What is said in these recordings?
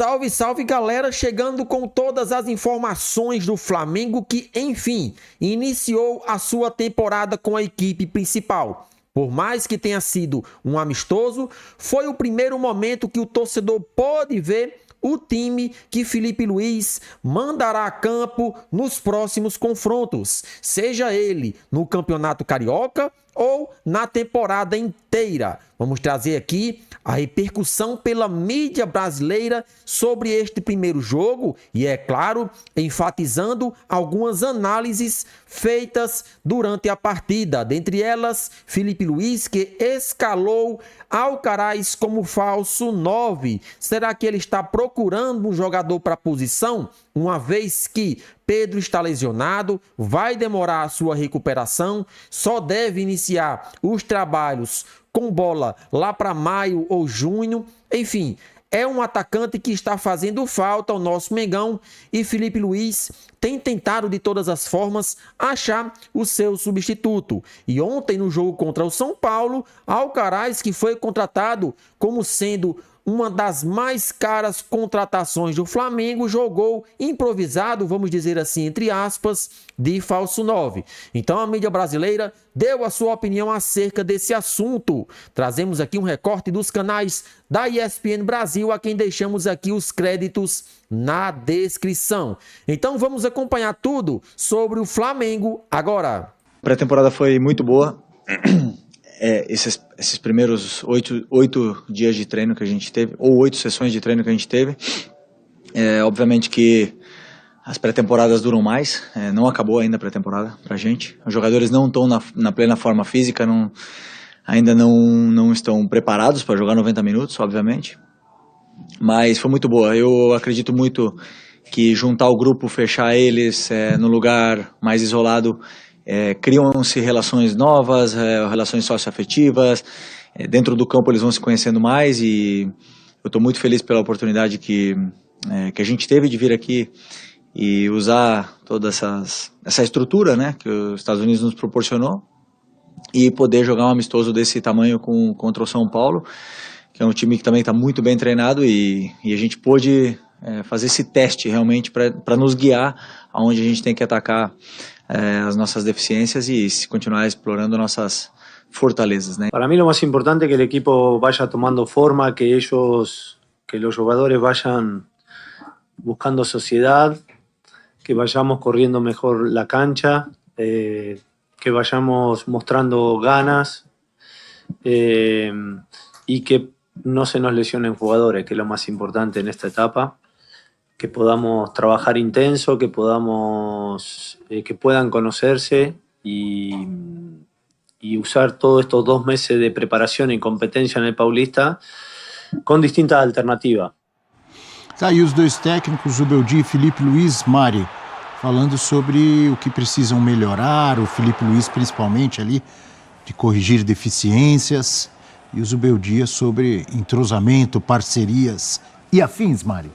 Salve, salve galera, chegando com todas as informações do Flamengo que, enfim, iniciou a sua temporada com a equipe principal. Por mais que tenha sido um amistoso, foi o primeiro momento que o torcedor pôde ver o time que Filipe Luiz mandará a campo nos próximos confrontos, seja ele no Campeonato Carioca ou na temporada inteira. Vamos trazer aqui a repercussão pela mídia brasileira sobre este primeiro jogo e, é claro, enfatizando algumas análises feitas durante a partida. Dentre elas, Filipe Luiz, que escalou Alcaraz como falso 9. Será que ele está procurando um jogador para a posição, uma vez que Pedro está lesionado, vai demorar a sua recuperação, só deve iniciar os trabalhos com bola lá para maio ou junho? Enfim, é um atacante que está fazendo falta ao nosso Mengão e Filipe Luiz tem tentado de todas as formas achar o seu substituto. E ontem no jogo contra o São Paulo, Alcaraz, que foi contratado como sendo uma das mais caras contratações do Flamengo, jogou improvisado, vamos dizer assim, entre aspas, de falso 9. Então a mídia brasileira deu a sua opinião acerca desse assunto. Trazemos aqui um recorte dos canais da ESPN Brasil, a quem deixamos aqui os créditos na descrição. Então vamos acompanhar tudo sobre o Flamengo agora. A pré-temporada foi muito boa. Esses primeiros 8 dias de treino que a gente teve, ou 8 sessões de treino que a gente teve, obviamente que as pré-temporadas duram mais, não acabou ainda a pré-temporada pra gente. Os jogadores não estão na plena forma física, ainda não estão preparados para jogar 90 minutos, obviamente, mas foi muito boa. Eu acredito muito que juntar o grupo, fechar eles no lugar mais isolado, criam-se relações novas, relações socioafetivas, dentro do campo eles vão se conhecendo mais e eu estou muito feliz pela oportunidade que a gente teve de vir aqui e usar toda essa estrutura, né, que os Estados Unidos nos proporcionou e poder jogar um amistoso desse tamanho contra o São Paulo, que é um time que também está muito bem treinado e a gente pôde fazer esse teste realmente para nos guiar aonde a gente tem que atacar as nossas deficiencias y continuar explorando nuestras fortalezas, ¿no? Para mí lo más importante es que el equipo vaya tomando forma, que los jugadores vayan buscando sociedad, que vayamos corriendo mejor la cancha, que vayamos mostrando ganas y que no se nos lesionen jugadores, que es lo más importante en esta etapa. Que podamos trabajar intenso, que puedan conocerse y usar todos estos 2 meses de preparación y competencia en el Paulista com distintas alternativas. Tá aí os dois técnicos, Zubeldia e Filipe Luiz. Mari, falando sobre o que precisam melhorar, o Filipe Luiz principalmente ali, de corrigir deficiências, e o Zubeldia sobre entrosamento, parcerias e afins, Mari.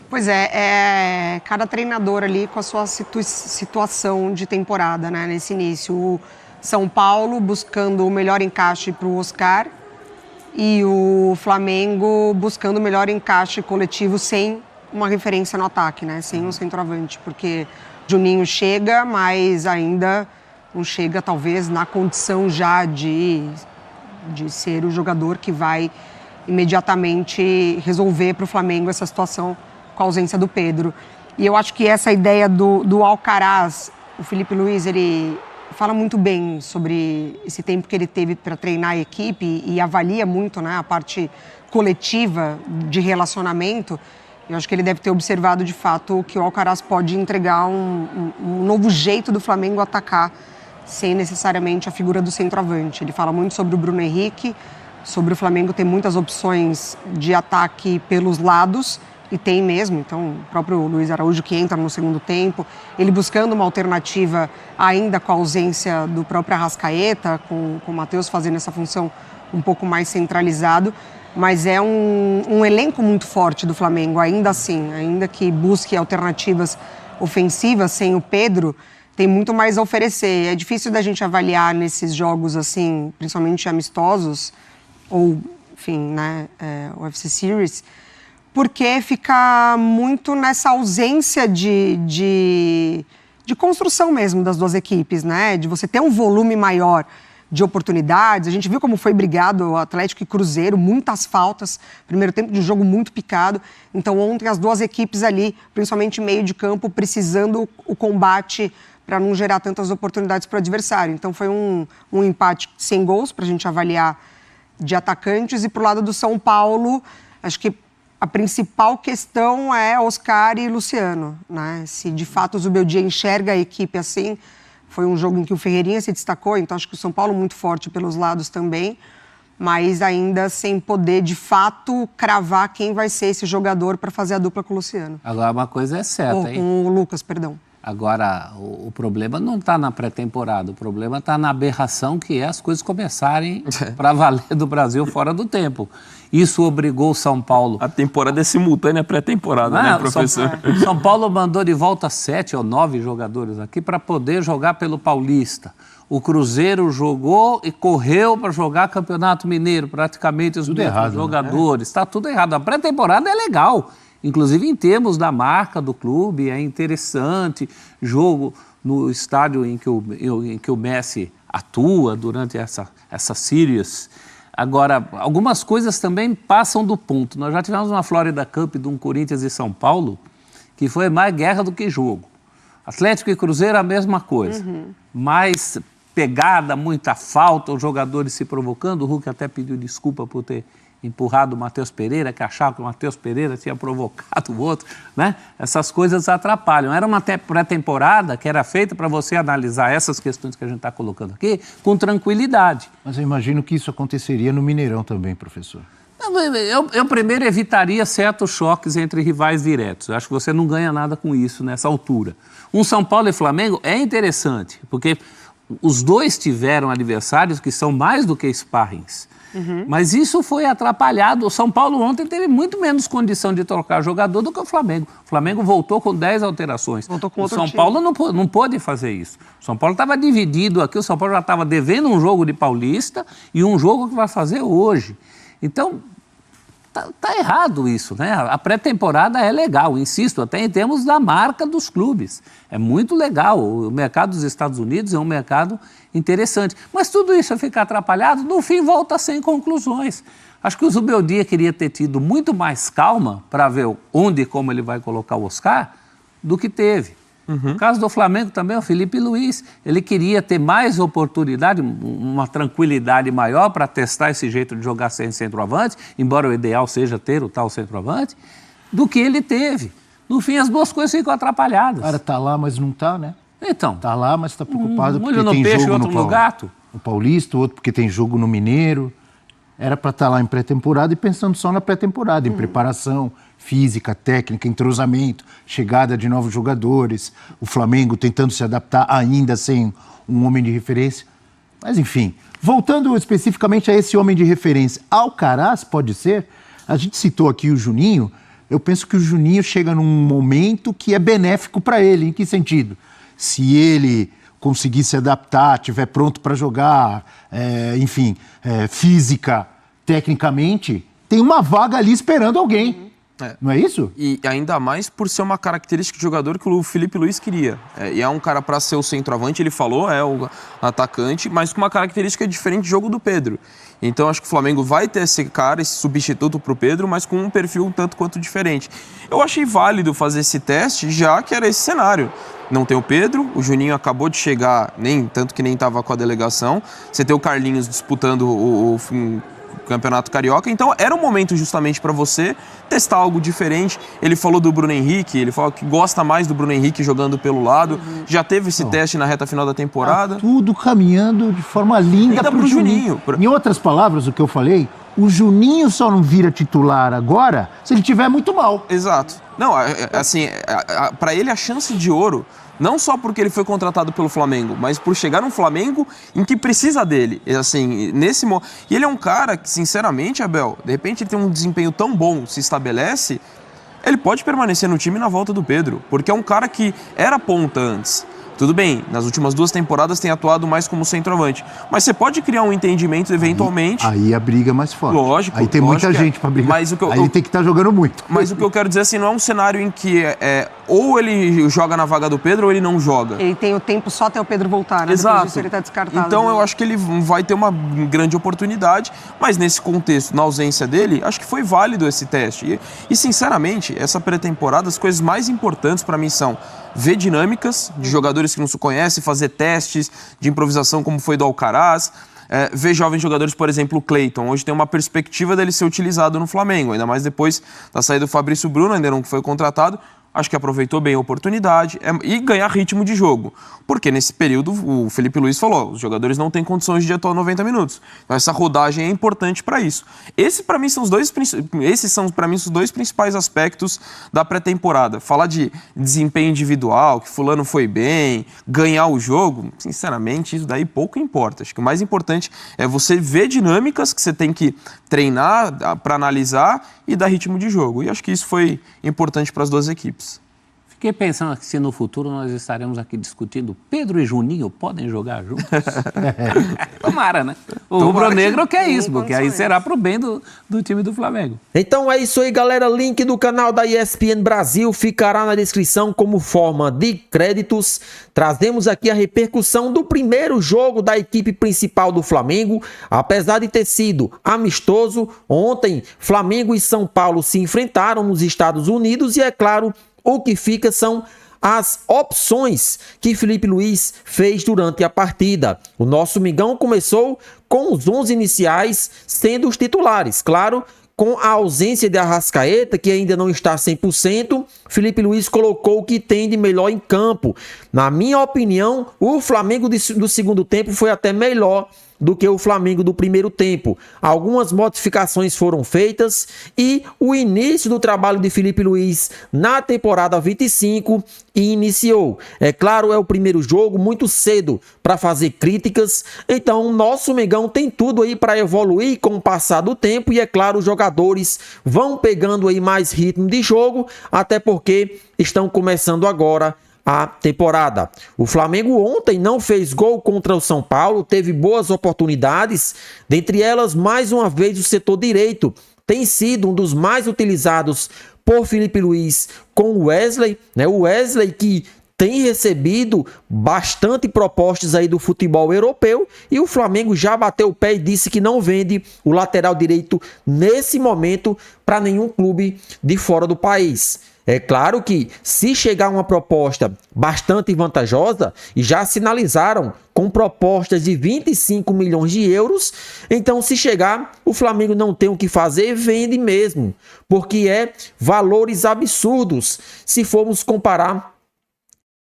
Pois é, cada treinador ali com a sua situação de temporada, né, nesse início. O São Paulo buscando o melhor encaixe para o Oscar e o Flamengo buscando o melhor encaixe coletivo sem uma referência no ataque, né, sem um centroavante, porque Juninho chega, mas ainda não chega talvez na condição já de ser o jogador que vai imediatamente resolver para o Flamengo essa situação com a ausência do Pedro. E eu acho que essa ideia do Alcaraz, o Filipe Luiz, ele fala muito bem sobre esse tempo que ele teve para treinar a equipe e avalia muito, né, a parte coletiva de relacionamento. Eu acho que ele deve ter observado, de fato, que o Alcaraz pode entregar um novo jeito do Flamengo atacar sem necessariamente a figura do centroavante. Ele fala muito sobre o Bruno Henrique, sobre o Flamengo ter muitas opções de ataque pelos lados, e tem mesmo, então o próprio Luiz Araújo que entra no segundo tempo, ele buscando uma alternativa ainda com a ausência do próprio Arrascaeta, com o Matheus fazendo essa função um pouco mais centralizado, mas é um elenco muito forte do Flamengo, ainda assim, ainda que busque alternativas ofensivas sem o Pedro, tem muito mais a oferecer. É difícil da gente avaliar nesses jogos assim, principalmente amistosos, ou enfim, né, UFC Series, porque fica muito nessa ausência de construção mesmo das duas equipes, né? De você ter um volume maior de oportunidades. A gente viu como foi brigado o Atlético e Cruzeiro, muitas faltas, primeiro tempo de um jogo muito picado. Então ontem as duas equipes ali, principalmente meio de campo, precisando o combate para não gerar tantas oportunidades para o adversário. Então foi um empate sem gols para a gente avaliar de atacantes. E para o lado do São Paulo, acho que a principal questão é Oscar e Luciano, né? Se de fato o Zubeldia enxerga a equipe assim, foi um jogo em que o Ferreirinha se destacou, então acho que o São Paulo muito forte pelos lados também, mas ainda sem poder de fato cravar quem vai ser esse jogador para fazer a dupla com o Luciano. Agora uma coisa é certa, hein? Com o Lucas, perdão. Agora, o problema não está na pré-temporada, o problema está na aberração que é as coisas começarem para valer do Brasil fora do tempo. Isso obrigou o São Paulo... A temporada é simultânea à pré-temporada, né, professor? São Paulo mandou de volta 7 ou 9 jogadores aqui para poder jogar pelo Paulista. O Cruzeiro jogou e correu para jogar Campeonato Mineiro, praticamente os mesmos jogadores. Está tudo errado. A pré-temporada é legal. Inclusive em termos da marca do clube, é interessante, jogo no estádio em que o Messi atua durante essa series. Agora, algumas coisas também passam do ponto. Nós já tivemos uma Florida Cup de um Corinthians e São Paulo, que foi mais guerra do que jogo. Atlético e Cruzeiro a mesma coisa. Mais pegada, muita falta, os jogadores se provocando. O Hulk até pediu desculpa por ter empurrado o Matheus Pereira, que achava que o Matheus Pereira tinha provocado o outro, né? Essas coisas atrapalham. Era uma pré-temporada que era feita para você analisar essas questões que a gente está colocando aqui com tranquilidade. Mas eu imagino que isso aconteceria no Mineirão também, professor. Eu primeiro evitaria certos choques entre rivais diretos. Eu acho que você não ganha nada com isso nessa altura. Um São Paulo e Flamengo é interessante, porque os dois tiveram adversários que são mais do que sparrings. Mas isso foi atrapalhado. O São Paulo ontem teve muito menos condição de trocar jogador do que o Flamengo. O Flamengo voltou com 10 alterações. O São Paulo não pôde fazer isso. O São Paulo estava dividido aqui. O São Paulo já estava devendo um jogo de Paulista e um jogo que vai fazer hoje. Então, tá errado isso, né? A pré-temporada é legal, insisto, até em termos da marca dos clubes. É muito legal. O mercado dos Estados Unidos é um mercado interessante. Mas tudo isso fica atrapalhado, no fim volta sem conclusões. Acho que o Zubeldia queria ter tido muito mais calma para ver onde e como ele vai colocar o Oscar do que teve. No caso do Flamengo também, o Felipe Luiz, ele queria ter mais oportunidade, uma tranquilidade maior para testar esse jeito de jogar sem centroavante, embora o ideal seja ter o tal centroavante, do que ele teve. No fim, as duas coisas ficam atrapalhadas. O cara tá lá, mas não tá, né? Então. Tá lá, mas tá preocupado porque olho no tem peixe, jogo outro no gato. No Paulista, outro porque tem jogo no Mineiro. Era para estar lá em pré-temporada e pensando só na pré-temporada, em preparação física, técnica, entrosamento, chegada de novos jogadores, o Flamengo tentando se adaptar ainda sem um homem de referência. Mas, enfim, voltando especificamente a esse homem de referência, Alcaraz pode ser? A gente citou aqui o Juninho, eu penso que o Juninho chega num momento que é benéfico para ele. Em que sentido? Se ele conseguir se adaptar, estiver pronto para jogar, física, tecnicamente, tem uma vaga ali esperando alguém. Não é isso? E ainda mais por ser uma característica de jogador que o Felipe Luiz queria. E é um cara para ser o centroavante, ele falou, é o atacante, mas com uma característica diferente de jogo do Pedro. Então acho que o Flamengo vai ter esse cara, esse substituto para o Pedro, mas com um perfil um tanto quanto diferente. Eu achei válido fazer esse teste, já que era esse cenário. Não tem o Pedro, o Juninho acabou de chegar, tanto que nem estava com a delegação. Você tem o Carlinhos disputando o Campeonato Carioca, então era um momento justamente para você testar algo diferente. Ele falou do Bruno Henrique, ele falou que gosta mais do Bruno Henrique jogando pelo lado, já teve esse teste na reta final da temporada. Tudo caminhando de forma linda para o Juninho. Em outras palavras, o que eu falei, o Juninho só não vira titular agora se ele tiver muito mal. Exato. Não, assim, para ele a chance de ouro, não só porque ele foi contratado pelo Flamengo, mas por chegar num Flamengo em que precisa dele. Assim, e ele é um cara que, sinceramente, Abel, de repente ele tem um desempenho tão bom, se estabelece, ele pode permanecer no time na volta do Pedro, porque é um cara que era ponta antes. Tudo bem, nas últimas 2 temporadas tem atuado mais como centroavante, mas você pode criar um entendimento eventualmente. Aí a briga é mais forte. Lógico. Aí tem muita gente para brigar. Mas aí ele tem que estar jogando muito. Mas o que eu quero dizer assim, não é um cenário em que ou ele joga na vaga do Pedro ou ele não joga. Ele tem o tempo só até o Pedro voltar, né? Exato. Depois disso ele tá descartado. Então eu acho que ele vai ter uma grande oportunidade, mas nesse contexto, na ausência dele, acho que foi válido esse teste. E sinceramente, essa pré-temporada, as coisas mais importantes para mim são ver dinâmicas de jogadores que não se conhecem, fazer testes de improvisação como foi do Alcaraz, ver jovens jogadores, por exemplo, o Cleiton. Hoje tem uma perspectiva dele ser utilizado no Flamengo, ainda mais depois da saída do Fabrício Bruno, ainda não foi contratado. Acho que aproveitou bem a oportunidade e ganhar ritmo de jogo. Porque nesse período, o Felipe Luiz falou, os jogadores não têm condições de atuar 90 minutos. Então essa rodagem é importante para isso. Esses para mim são os dois principais aspectos da pré-temporada. Falar de desempenho individual, que fulano foi bem, ganhar o jogo, sinceramente, isso daí pouco importa. Acho que o mais importante é você ver dinâmicas que você tem que treinar para analisar e dar ritmo de jogo. E acho que isso foi importante para as duas equipes. Fiquei pensando que se no futuro nós estaremos aqui discutindo Pedro e Juninho podem jogar juntos. Tomara, né? O rubro-negro quer isso, porque aí será pro bem do time do Flamengo. Então é isso aí, galera. Link do canal da ESPN Brasil ficará na descrição como forma de créditos. Trazemos aqui a repercussão do primeiro jogo da equipe principal do Flamengo. Apesar de ter sido amistoso, ontem Flamengo e São Paulo se enfrentaram nos Estados Unidos e, é claro, o que fica são as opções que Felipe Luiz fez durante a partida. O nosso Mengão começou com os 11 iniciais sendo os titulares, claro, com a ausência de Arrascaeta, que ainda não está 100%, Felipe Luiz colocou o que tem de melhor em campo. Na minha opinião, o Flamengo do segundo tempo foi até melhor do que o Flamengo do primeiro tempo. Algumas modificações foram feitas e o início do trabalho de Felipe Luiz na temporada 25 iniciou. É claro, é o primeiro jogo, muito cedo para fazer críticas, então o nosso Mengão tem tudo aí para evoluir com o passar do tempo e, é claro, os jogadores vão pegando aí mais ritmo de jogo, até porque estão começando agora a temporada. O Flamengo ontem não fez gol contra o São Paulo, teve boas oportunidades, dentre elas, mais uma vez, o setor direito tem sido um dos mais utilizados por Felipe Luiz com o Wesley, né? O Wesley que tem recebido bastante propostas aí do futebol europeu e o Flamengo já bateu o pé e disse que não vende o lateral direito nesse momento para nenhum clube de fora do país. É claro que se chegar uma proposta bastante vantajosa, e já sinalizaram com propostas de 25 milhões de euros, então se chegar, o Flamengo não tem o que fazer, vende mesmo, porque é valores absurdos se formos comparar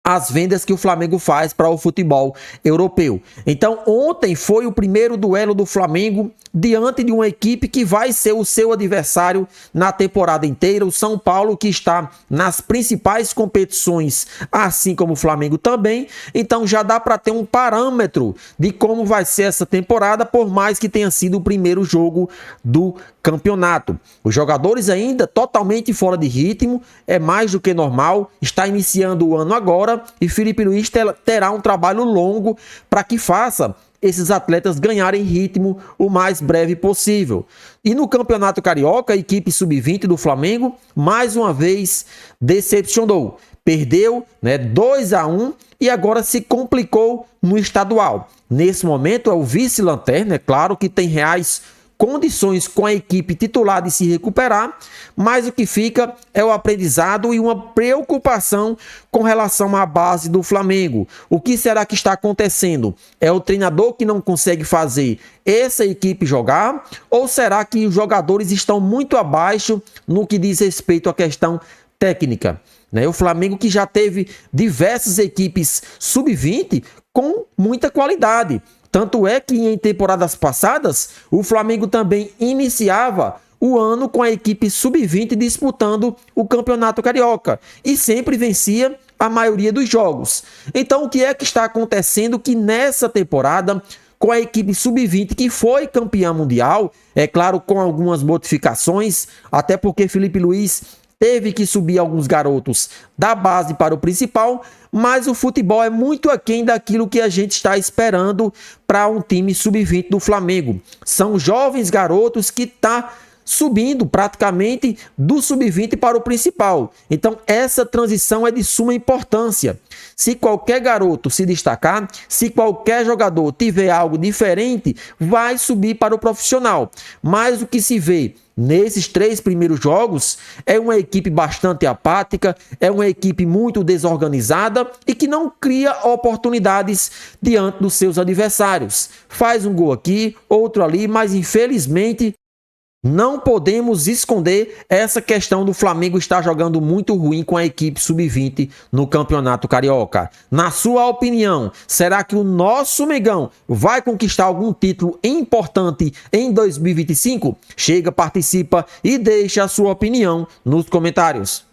as vendas que o Flamengo faz para o futebol europeu. Então ontem foi o primeiro duelo do Flamengo diante de uma equipe que vai ser o seu adversário na temporada inteira, o São Paulo, que está nas principais competições, assim como o Flamengo também. Então já dá para ter um parâmetro de como vai ser essa temporada, por mais que tenha sido o primeiro jogo do campeonato. Os jogadores ainda totalmente fora de ritmo, é mais do que normal, está iniciando o ano agora e Felipe Luiz terá um trabalho longo para que faça esses atletas ganharem ritmo o mais breve possível. E no Campeonato Carioca, a equipe sub-20 do Flamengo mais uma vez decepcionou. Perdeu, 2-1 e agora se complicou no estadual. Nesse momento é o vice-lanterna, é claro que tem reais condições com a equipe titular de se recuperar, mas o que fica é o aprendizado e uma preocupação com relação à base do Flamengo. O que será que está acontecendo? É o treinador que não consegue fazer essa equipe jogar? Ou será que os jogadores estão muito abaixo no que diz respeito à questão técnica? O Flamengo que já teve diversas equipes sub-20 com muita qualidade. Tanto é que em temporadas passadas, o Flamengo também iniciava o ano com a equipe sub-20 disputando o Campeonato Carioca e sempre vencia a maioria dos jogos. Então, o que é que está acontecendo que nessa temporada, com a equipe sub-20 que foi campeã mundial, é claro, com algumas modificações, até porque Felipe Luiz teve que subir alguns garotos da base para o principal, mas o futebol é muito aquém daquilo que a gente está esperando para um time sub-20 do Flamengo. São jovens garotos que estão subindo praticamente do sub-20 para o principal. Então essa transição é de suma importância. Se qualquer garoto se destacar, se qualquer jogador tiver algo diferente, vai subir para o profissional. Mas o que se vê nesses 3 primeiros jogos é uma equipe bastante apática, é uma equipe muito desorganizada e que não cria oportunidades diante dos seus adversários. Faz um gol aqui, outro ali, mas infelizmente não podemos esconder essa questão do Flamengo estar jogando muito ruim com a equipe sub-20 no Campeonato Carioca. Na sua opinião, será que o nosso Mengão vai conquistar algum título importante em 2025? Chega, participa e deixa a sua opinião nos comentários.